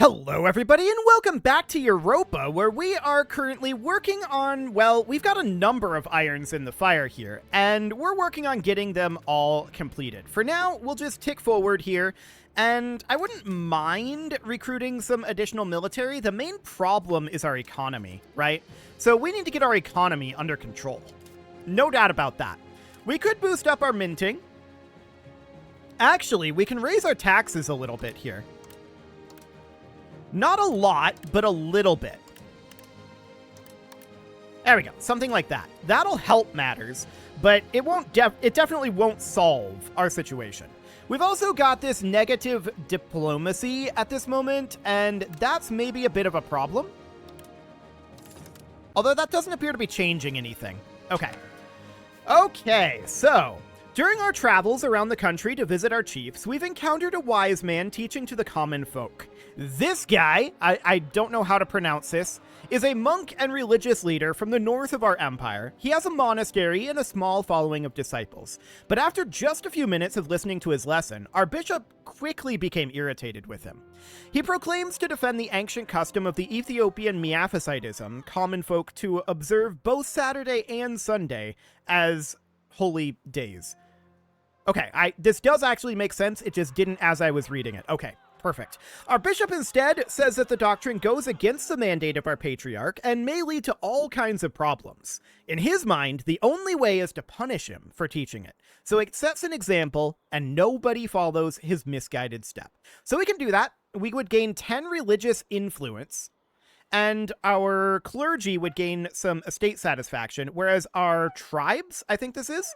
Hello everybody and welcome back to Europa, where we are currently working on, well, we've got a number of irons in the fire here, and we're working on getting them all completed. For now, we'll just tick forward here, and I wouldn't mind recruiting some additional military. The main problem is our economy, right? So we need to get our economy under control. No doubt about that. We could boost up our minting. Actually, we can raise our taxes a little bit here. Not a lot, but a little bit. There we go. Something like that. That'll help matters, but it definitely won't solve our situation. We've also got this negative diplomacy at this moment, and that's maybe a bit of a problem. Although that doesn't appear to be changing anything. Okay. Okay, so during our travels around the country to visit our chiefs, we've encountered a wise man teaching to the common folk. This guy, I don't know how to pronounce this, is a monk and religious leader from the north of our empire. He has a monastery and a small following of disciples. But after just a few minutes of listening to his lesson, our bishop quickly became irritated with him. He proclaims to defend the ancient custom of the Ethiopian Miaphysitism, common folk to observe both Saturday and Sunday as holy days. Okay, this does actually make sense. It just didn't as I was reading it. Okay, perfect. Our bishop instead says that the doctrine goes against the mandate of our patriarch and may lead to all kinds of problems. In his mind, the only way is to punish him for teaching it. So it sets an example and nobody follows his misguided step. So we can do that. We would gain 10 religious influence, and our clergy would gain some estate satisfaction, whereas our tribes, I think this is?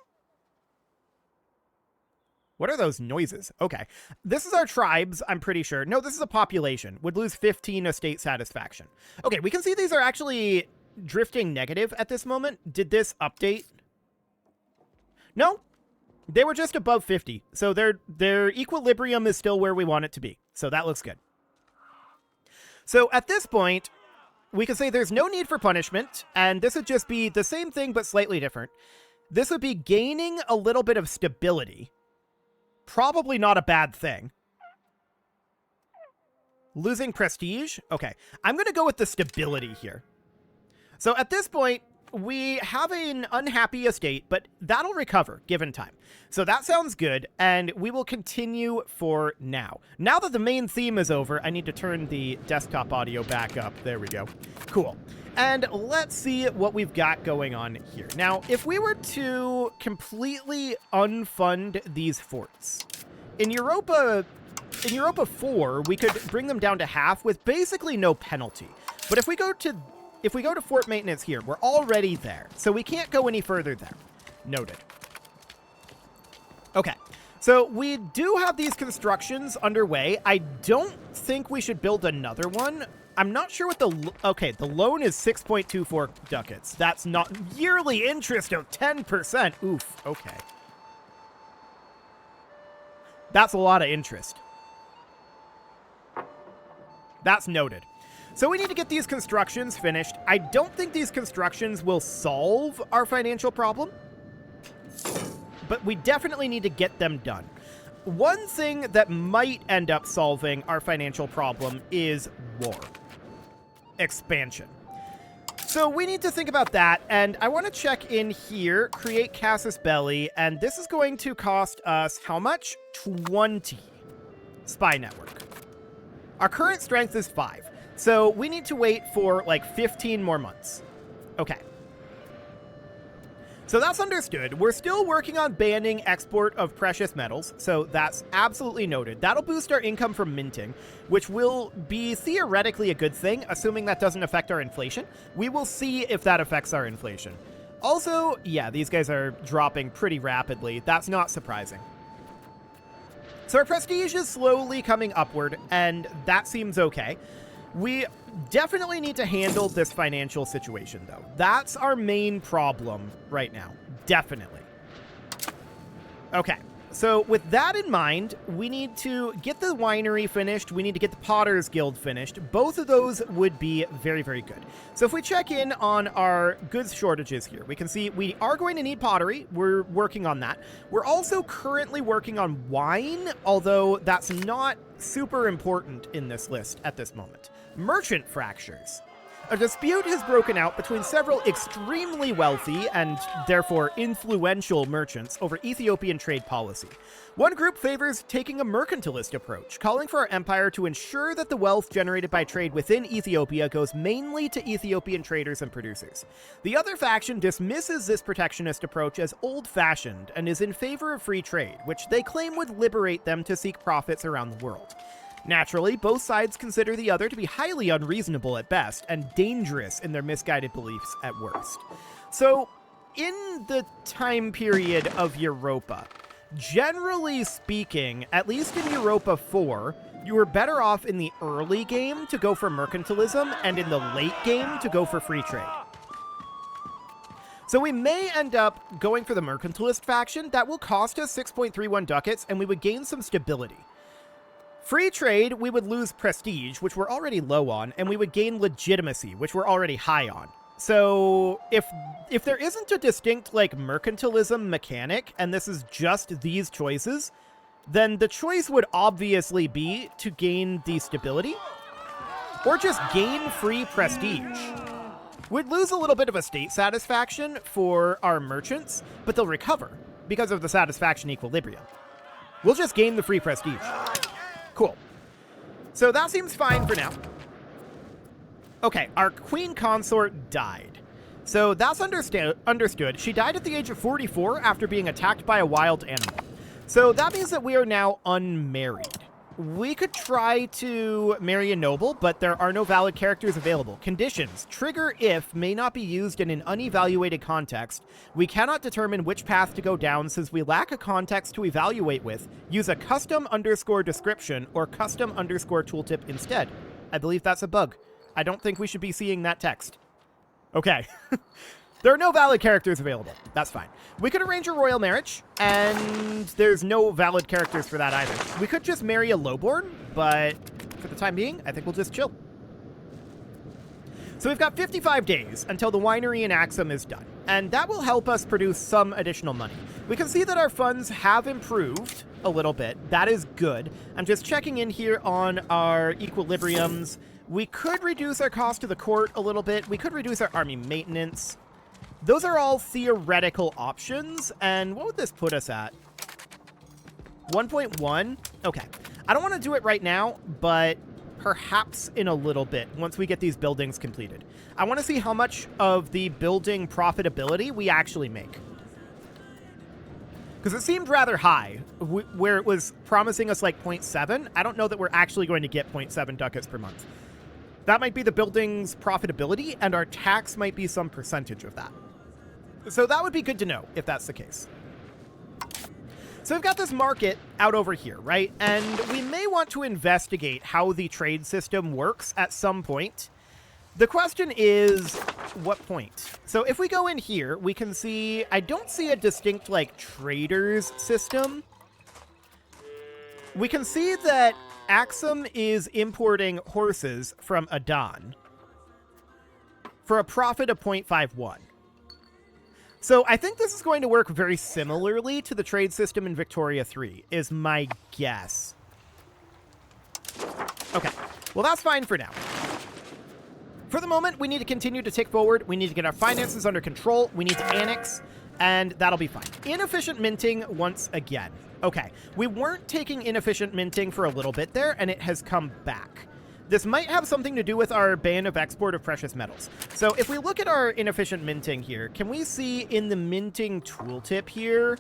What are those noises? Okay. This is our tribes, I'm pretty sure. No, this is a population. Would lose 15 estate satisfaction. Okay, we can see these are actually drifting negative at this moment. Did this update? No. They were just above 50. So their equilibrium is still where we want it to be. So that looks good. So at this point, we can say there's no need for punishment, and this would just be the same thing but slightly different. This would be gaining a little bit of stability. Probably not a bad thing. Losing prestige? Okay, I'm going to go with the stability here. So at this point, we have an unhappy estate, but that'll recover given time. So that sounds good, and we will continue for now. Now that the main theme is over, I need to turn the desktop audio back up. There we go. Cool. And let's see what we've got going on here. Now, if we were to completely unfund these forts, in Europa 4, we could bring them down to half with basically no penalty. But if we go to fort maintenance here, we're already there, so we can't go any further there. Noted. Okay. So we do have these constructions underway. I don't think we should build another one. I'm not sure what okay, the loan is 6.24 ducats. That's not yearly interest of 10%. Oof, okay. That's a lot of interest. That's noted. So we need to get these constructions finished. I don't think these constructions will solve our financial problem, but we definitely need to get them done. One thing that might end up solving our financial problem is war. Expansion. So we need to think about that, and I want to check in here, create Casus Belli, and this is going to cost us how much? 20 spy network. Our current strength is 5, so we need to wait for like 15 more months. Okay. So that's understood. We're still working on banning export of precious metals, so that's absolutely noted. That'll boost our income from minting, which will be theoretically a good thing, assuming that doesn't affect our inflation. We will see if that affects our inflation. Also, yeah, these guys are dropping pretty rapidly. That's not surprising. So our prestige is slowly coming upward, and that seems okay. We definitely need to handle this financial situation, though. That's our main problem right now. Definitely. Okay. So with that in mind, we need to get the winery finished. We need to get the Potter's Guild finished. Both of those would be very, very good. So if we check in on our goods shortages here, we can see we are going to need pottery. We're working on that. We're also currently working on wine, although that's not super important in this list at this moment. Merchant fractures. A dispute has broken out between several extremely wealthy and therefore influential merchants over Ethiopian trade policy. One group favors taking a mercantilist approach, calling for our empire to ensure that the wealth generated by trade within Ethiopia goes mainly to Ethiopian traders and producers. The other faction dismisses this protectionist approach as old-fashioned and is in favor of free trade, which they claim would liberate them to seek profits around the world. Naturally, both sides consider the other to be highly unreasonable at best and dangerous in their misguided beliefs at worst. So, in the time period of Europa, generally speaking, at least in Europa 4, you were better off in the early game to go for mercantilism and in the late game to go for free trade. So we may end up going for the mercantilist faction. That will cost us 6.31 ducats, and we would gain some stability. Free trade, we would lose prestige, which we're already low on, and we would gain legitimacy, which we're already high on. So if there isn't a distinct, like, mercantilism mechanic, and this is just these choices, then the choice would obviously be to gain the stability, or just gain free prestige. We'd lose a little bit of a state satisfaction for our merchants, but they'll recover because of the satisfaction equilibrium. We'll just gain the free prestige. Cool. So that seems fine for now. Okay, our queen consort died. So that's understood. She died at the age of 44 after being attacked by a wild animal. So that means that we are now unmarried. We could try to marry a noble, but there are no valid characters available. Conditions. Trigger if may not be used in an unevaluated context. We cannot determine which path to go down since we lack a context to evaluate with. Use a custom_description or custom_tooltip instead. I believe that's a bug. I don't think we should be seeing that text. Okay. There are no valid characters available. That's fine. We could arrange a royal marriage, and there's no valid characters for that either. We could just marry a lowborn, but for the time being, I think we'll just chill. So we've got 55 days until the winery in Axum is done, and that will help us produce some additional money. We can see that our funds have improved a little bit. That is good. I'm just checking in here on our equilibriums. We could reduce our cost to the court a little bit. We could reduce our army maintenance. Those are all theoretical options, and what would this put us at? 1.1? Okay. I don't want to do it right now, but perhaps in a little bit, once we get these buildings completed. I want to see how much of the building profitability we actually make. Because it seemed rather high, where it was promising us like 0.7. I don't know that we're actually going to get 0.7 ducats per month. That might be the building's profitability, and our tax might be some percentage of that. So that would be good to know if that's the case. So we've got this market out over here, right? And we may want to investigate how the trade system works at some point. The question is, what point? So if we go in here, we can see, I don't see a distinct, like, traders system. We can see that Axum is importing horses from Adan for a profit of 0.51. So I think this is going to work very similarly to the trade system in Victoria 3, is my guess. Okay, well that's fine for now. For the moment, we need to continue to tick forward. We need to get our finances under control. We need to annex, and that'll be fine. Inefficient minting once again. Okay, we weren't taking inefficient minting for a little bit there, and it has come back. This might have something to do with our ban of export of precious metals. So if we look at our inefficient minting here, can we see in the minting tooltip here?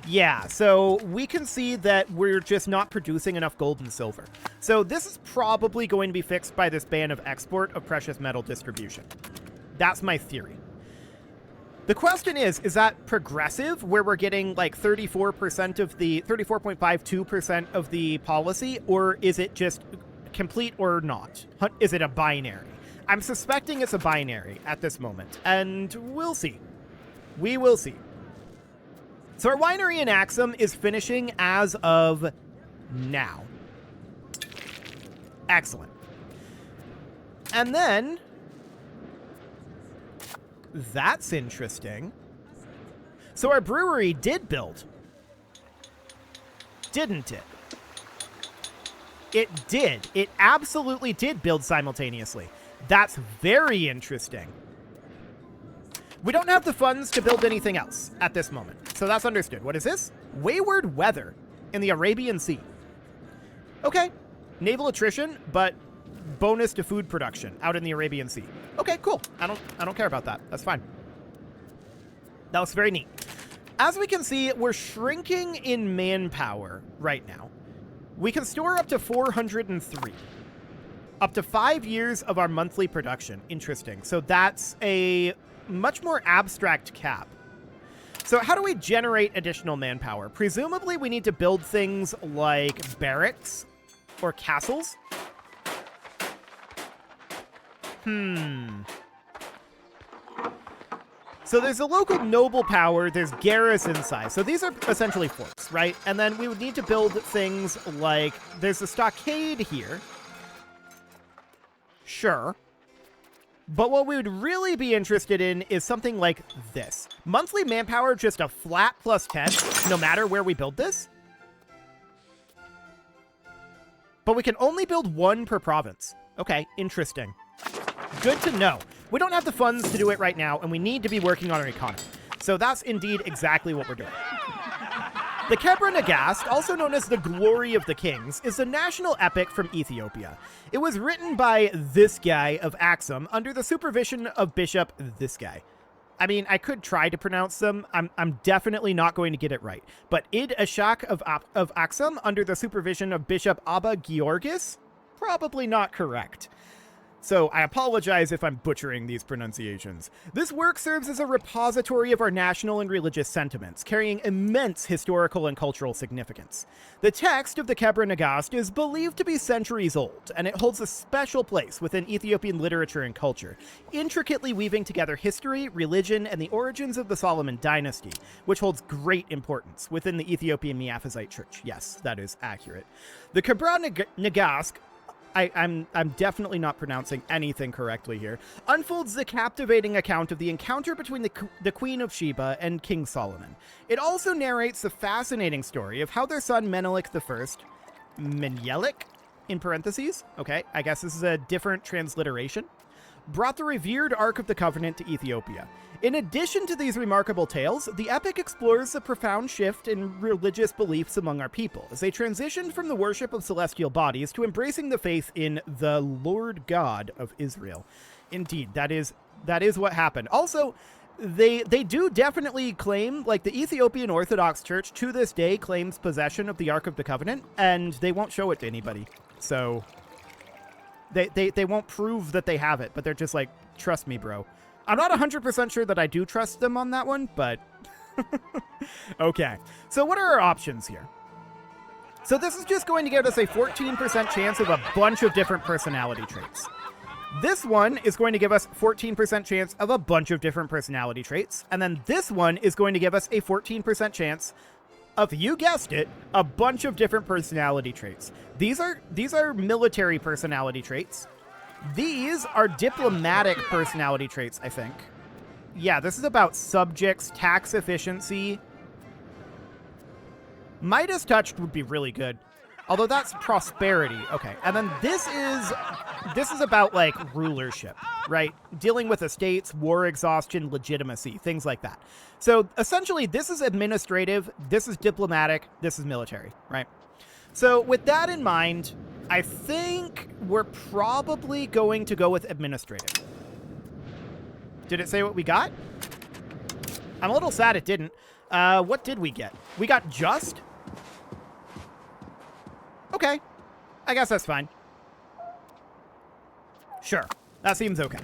Yeah, so we can see that we're just not producing enough gold and silver. So this is probably going to be fixed by this ban of export of precious metal distribution. That's my theory. The question is that progressive, where we're getting like 34% of the, 34.52% of the policy, or is it just complete or not? Is it a binary? I'm suspecting it's a binary at this moment, and we'll see. We will see. So our winery in Axum is finishing as of now. Excellent. And then, that's interesting. So our brewery did build, didn't it? It did. It absolutely did build simultaneously. That's very interesting. We don't have the funds to build anything else at this moment, so that's understood. What is this? Wayward weather in the Arabian Sea. Okay. Naval attrition, but bonus to food production out in the Arabian Sea. Okay, cool. I don't care about that. That's fine. That was very neat. As we can see, we're shrinking in manpower right now. We can store up to 403. Up to 5 years of our monthly production. Interesting. So that's a much more abstract cap. So how do we generate additional manpower? Presumably we need to build things like barracks or castles. So there's a local noble power, there's garrison size. So these are essentially forts, right? And then we would need to build things like, there's a stockade here. Sure. But what we would really be interested in is something like this. Monthly manpower, just a flat plus 10, no matter where we build this. But we can only build one per province. Okay, interesting. Good to know. We don't have the funds to do it right now, and we need to be working on our economy. So that's indeed exactly what we're doing. The Kebra Nagast, also known as the Glory of the Kings, is a national epic from Ethiopia. It was written by this guy of Axum under the supervision of Bishop this guy. I mean, I could try to pronounce them. I'm definitely not going to get it right. But Id Ashak of Axum under the supervision of Bishop Abba Georgis? Probably not correct. So I apologize if I'm butchering these pronunciations. This work serves as a repository of our national and religious sentiments, carrying immense historical and cultural significance. The text of the Kebra Nagast is believed to be centuries old, and it holds a special place within Ethiopian literature and culture, intricately weaving together history, religion, and the origins of the Solomon dynasty, which holds great importance within the Ethiopian Miaphysite Church. Yes, that is accurate. The Kebra Nagast, I'm definitely not pronouncing anything correctly here, unfolds the captivating account of the encounter between the Queen of Sheba and King Solomon. It also narrates the fascinating story of how their son Menelik I, Menelik, in parentheses, okay, I guess this is a different transliteration, brought the revered Ark of the Covenant to Ethiopia. In addition to these remarkable tales, the epic explores the profound shift in religious beliefs among our people as they transitioned from the worship of celestial bodies to embracing the faith in the Lord God of Israel. Indeed, that is what happened. Also, they do definitely claim, like the Ethiopian Orthodox Church to this day claims possession of the Ark of the Covenant, and they won't show it to anybody. So they won't prove that they have it, but they're just like, trust me, bro. I'm not 100% sure that I do trust them on that one, but okay. So what are our options here? So this is just going to give us a 14% chance of a bunch of different personality traits. This one is going to give us 14% chance of a bunch of different personality traits. And then this one is going to give us a 14% chance of, you guessed it, a bunch of different personality traits. These are military personality traits. These are diplomatic personality traits, I think. Yeah, this is about subjects, tax efficiency. Midas touched would be really good. Although that's prosperity. Okay, and then this is about, like, rulership, right? Dealing with estates, war exhaustion, legitimacy, things like that. So, essentially, this is administrative, this is diplomatic, this is military, right? So, with that in mind, I think we're probably going to go with administrative. Did it say what we got? I'm a little sad it didn't. What did we get? We got just? Okay. I guess that's fine. Sure. That seems okay.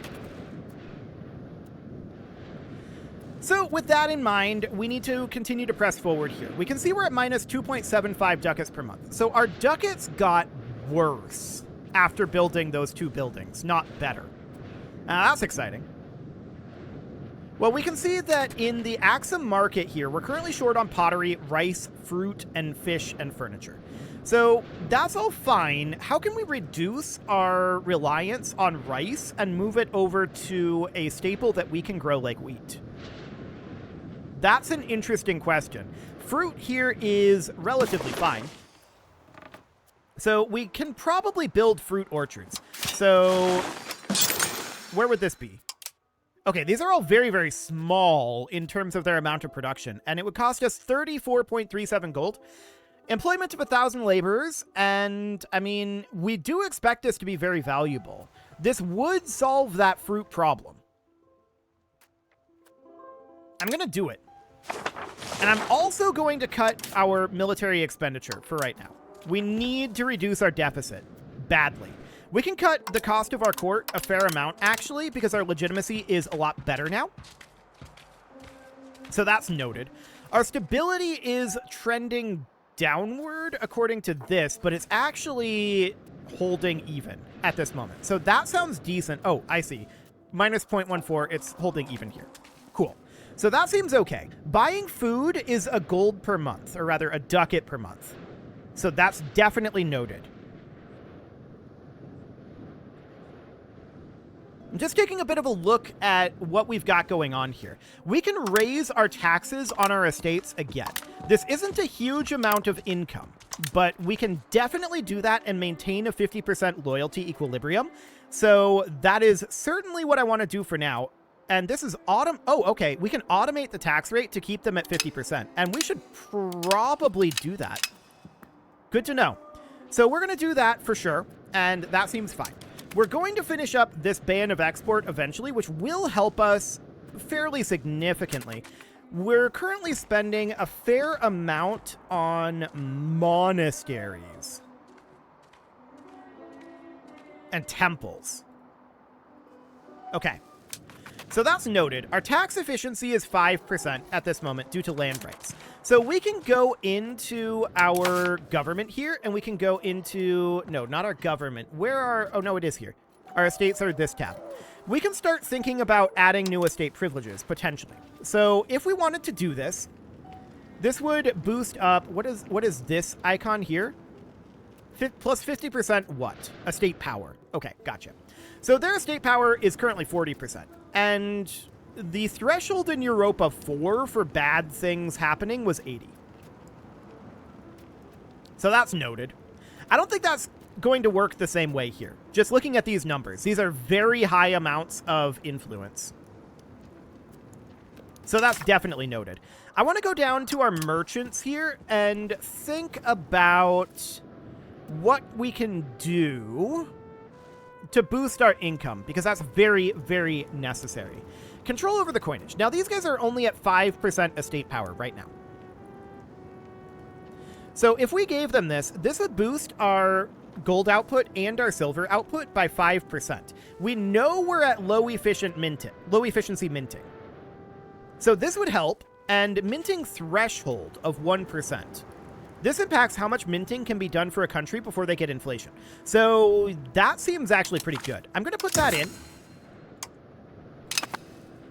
So with that in mind, we need to continue to press forward here. We can see we're at minus 2.75 ducats per month. So our ducats got worse after building those two buildings, not better. That's exciting. Well, we can see that in the Axum market here, we're currently short on pottery, rice, fruit, and fish, and furniture. So that's all fine. How can we reduce our reliance on rice and move it over to a staple that we can grow like wheat? That's an interesting question. Fruit here is relatively fine. So we can probably build fruit orchards. So where would this be? Okay, these are all very, very small in terms of their amount of production, and it would cost us 34.37 gold, employment of 1,000 laborers, and, I mean, we do expect this to be very valuable. This would solve that fruit problem. I'm going to do it. And I'm also going to cut our military expenditure for right now. We need to reduce our deficit badly. We can cut the cost of our court a fair amount, actually, because our legitimacy is a lot better now. So that's noted. Our stability is trending downward according to this, but it's actually holding even at this moment. So that sounds decent. Oh, I see. Minus 0.14, it's holding even here. Cool. So that seems okay. Buying food is a gold per month, or rather a ducat per month. So that's definitely noted. I'm just taking a bit of a look at what we've got going on here. We can raise our taxes on our estates again. This isn't a huge amount of income, but we can definitely do that and maintain a 50% loyalty equilibrium. So that is certainly what I want to do for now. And this is oh, okay. We can automate the tax rate to keep them at 50%. And we should probably do that. Good to know. So we're going to do that for sure. And that seems fine. We're going to finish up this ban of export eventually, which will help us fairly significantly. We're currently spending a fair amount on monasteries and temples. Okay. So that's noted. Our tax efficiency is 5% at this moment due to land rights. So we can go into our government here, and we can go into... No, not our government. Where are... Oh, no, it is here. Our estates are this tab. We can start thinking about adding new estate privileges, potentially. So if we wanted to do this, this would boost up... What is this icon here? Plus 50% what? Estate power. Okay, gotcha. So their estate power is currently 40%. And the threshold in Europa 4 for bad things happening was 80. So that's noted. I don't think that's going to work the same way here. Just looking at these numbers, these are very high amounts of influence. So that's definitely noted. I want to go down to our merchants here and think about what we can do to boost our income, because that's very, very necessary. Control over the coinage. Now, these guys are only at 5% estate power right now. So if we gave them this, this would boost our gold output and our silver output by 5%. We know we're at low efficiency minting. So this would help, and minting threshold of 1%. This impacts how much minting can be done for a country before they get inflation. So that seems actually pretty good. I'm going to put that in.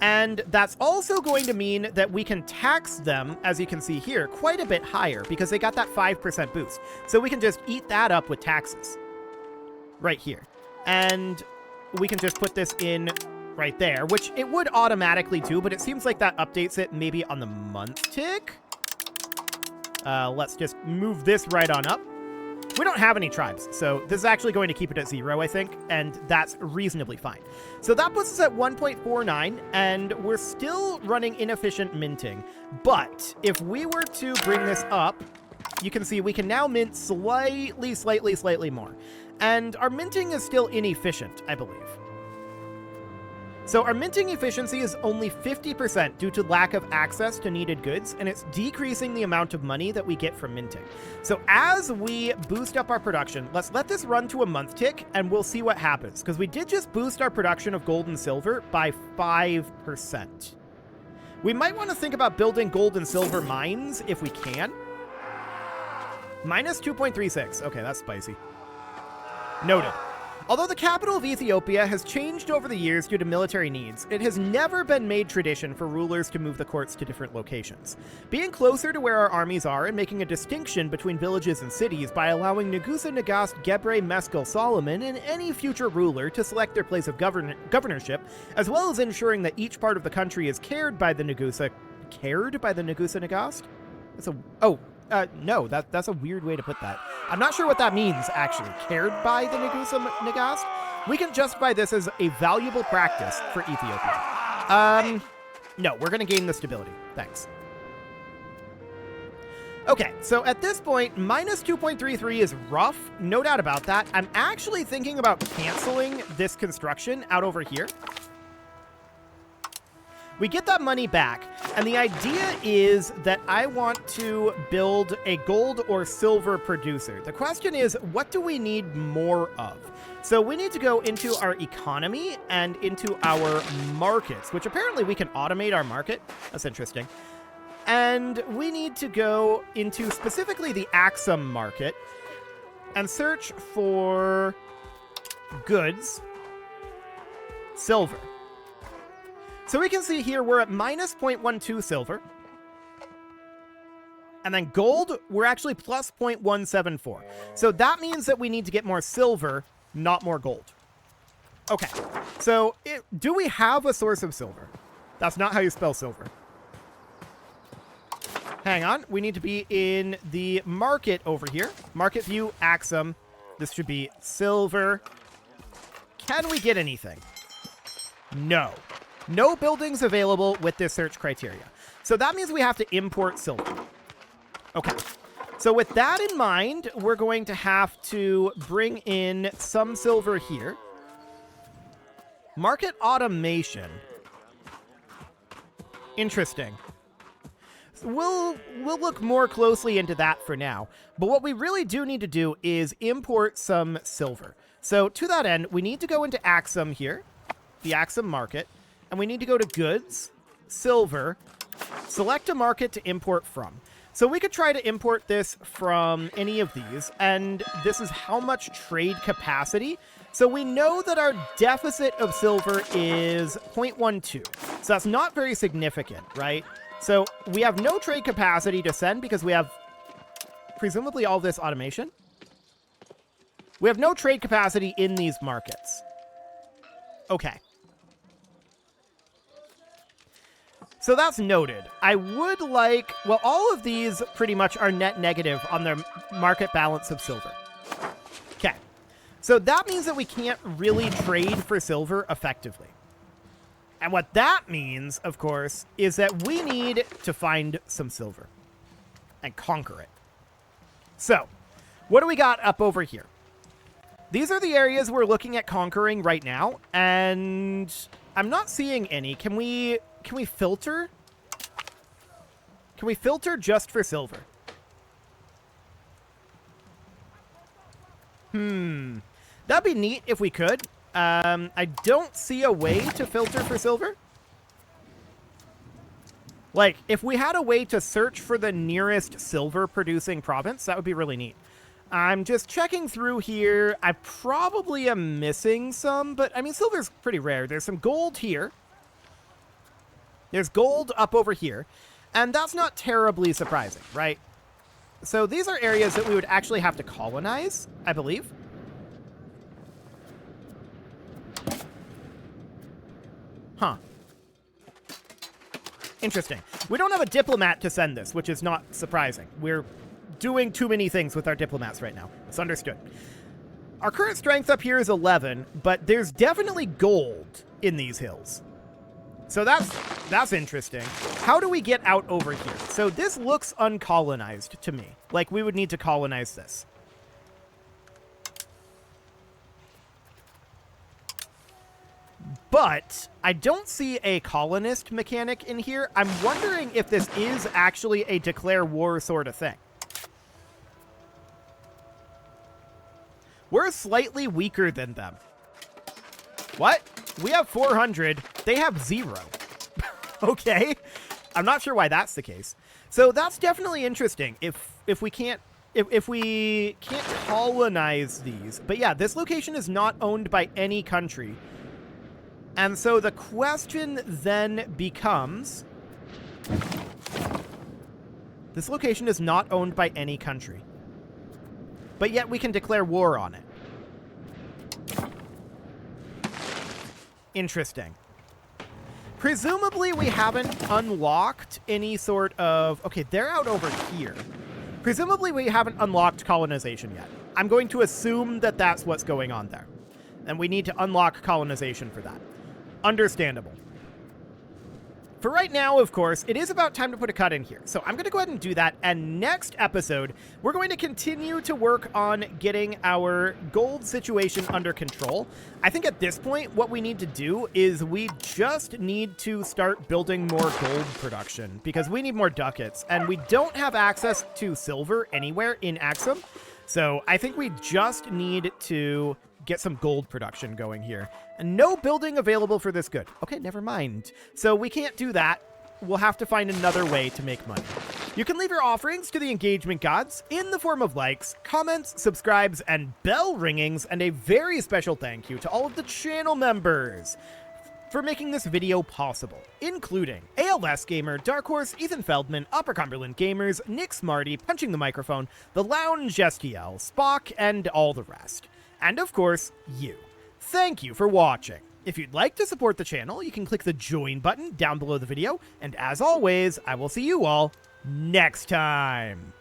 And that's also going to mean that we can tax them, as you can see here, quite a bit higher because they got that 5% boost. So we can just eat that up with taxes right here. And we can just put this in right there, which it would automatically do, but it seems like that updates it maybe on the month tick. Let's just move this right on up. We don't have any tribes, so this is actually going to keep it at 0, I think, and that's reasonably fine. So that puts us at 1.49, and we're still running inefficient minting. But if we were to bring this up, you can see we can now mint slightly more. And our minting is still inefficient, I believe. So our minting efficiency is only 50% due to lack of access to needed goods, and it's decreasing the amount of money that we get from minting. So as we boost up our production, let's let this run to a month tick, and we'll see what happens, because we did just boost our production of gold and silver by 5%. We might want to think about building gold and silver mines if we can. Minus 2.36. Okay, that's spicy. Noted. Although the capital of Ethiopia has changed over the years due to military needs, it has never been made tradition for rulers to move the courts to different locations. Being closer to where our armies are and making a distinction between villages and cities by allowing Nagusa Nagast Gebre Meskel Solomon and any future ruler to select their place of governorship, as well as ensuring that each part of the country is cared by the Nagusa Nagast? No, that's a weird way to put that. I'm not sure what that means, actually. Cared by the Nagusa Nagast? We can justify this as a valuable practice for Ethiopia. No, we're going to gain the stability. Thanks. Okay, so at this point, minus 2.33 is rough. No doubt about that. I'm actually thinking about canceling this construction out over here. We get that money back, and the idea is that I want to build a gold or silver producer. The question is, what do we need more of? So we need to go into our economy and into our markets, which apparently we can automate our market. That's interesting. And we need to go into specifically the Axum market and search for goods, silver. So we can see here we're at minus 0.12 silver. And then gold, we're actually plus 0.174. So that means that we need to get more silver, not more gold. Okay, so do we have a source of silver? That's not how you spell silver. Hang on, we need to be in the market over here. Market view, Axum. This should be silver. Can we get anything? No. No buildings available with this search criteria. So that means we have to import silver. Okay. So with that in mind, we're going to have to bring in some silver here. Market automation. Interesting. We'll look more closely into that for now. But what we really do need to do is import some silver. So to that end, we need to go into Axum here, the Axum market. And we need to go to goods, silver, select a market to import from. So we could try to import this from any of these, and this is how much trade capacity. So we know that our deficit of silver is 0.12. So that's not very significant, right? So we have no trade capacity to send because we have presumably all this automation. We have no trade capacity in these markets. Okay. So that's noted. I would like, well, all of these pretty much are net negative on their market balance of silver. Okay. So that means that we can't really trade for silver effectively. And what that means, of course, is that we need to find some silver and conquer it. So, what do we got up over here? These are the areas we're looking at conquering right now, and I'm not seeing any. Can we filter? Can we filter just for silver? That'd be neat if we could. I don't see a way to filter for silver. Like, if we had a way to search for the nearest silver-producing province, that would be really neat. I'm just checking through here. I probably am missing some, but, I mean, silver's pretty rare. There's some gold here. There's gold up over here. And that's not terribly surprising, right? So these are areas that we would actually have to colonize, I believe. Huh. Interesting. We don't have a diplomat to send this, which is not surprising. We're doing too many things with our diplomats right now. It's understood. Our current strength up here is 11, but there's definitely gold in these hills. So that's interesting. How do we get out over here? So this looks uncolonized to me. Like we would need to colonize this. But I don't see a colonist mechanic in here. I'm wondering if this is actually a declare war sort of thing. We're slightly weaker than them. What? We have 400. They have 0. Okay. I'm not sure why that's the case. So that's definitely interesting. If we can't if we can't colonize these. But yeah, this location is not owned by any country. And so the question then becomes, this location is not owned by any country, but yet we can declare war on it. Interesting. Presumably we haven't unlocked any sort of... Okay, they're out over here. Presumably we haven't unlocked colonization yet. I'm going to assume that that's what's going on there. And we need to unlock colonization for that. Understandable. For right now, of course, it is about time to put a cut in here. So I'm going to go ahead and do that. And next episode, we're going to continue to work on getting our gold situation under control. I think at this point, what we need to do is we just need to start building more gold production because we need more ducats. And we don't have access to silver anywhere in Axum. So I think we just need to get some gold production going here. And no building available for this good. Okay, never mind. So we can't do that. We'll have to find another way to make money. You can leave your offerings to the engagement gods in the form of likes, comments, subscribes, and bell ringings, and a very special thank you to all of the channel members for making this video possible, including ALS Gamer, Dark Horse, Ethan Feldman, Upper Cumberland Gamers, Nick Smarty, Punching the Microphone, The Lounge STL, Spock, and all the rest. And of course, you. Thank you for watching. If you'd like to support the channel, you can click the join button down below the video, and as always, I will see you all next time.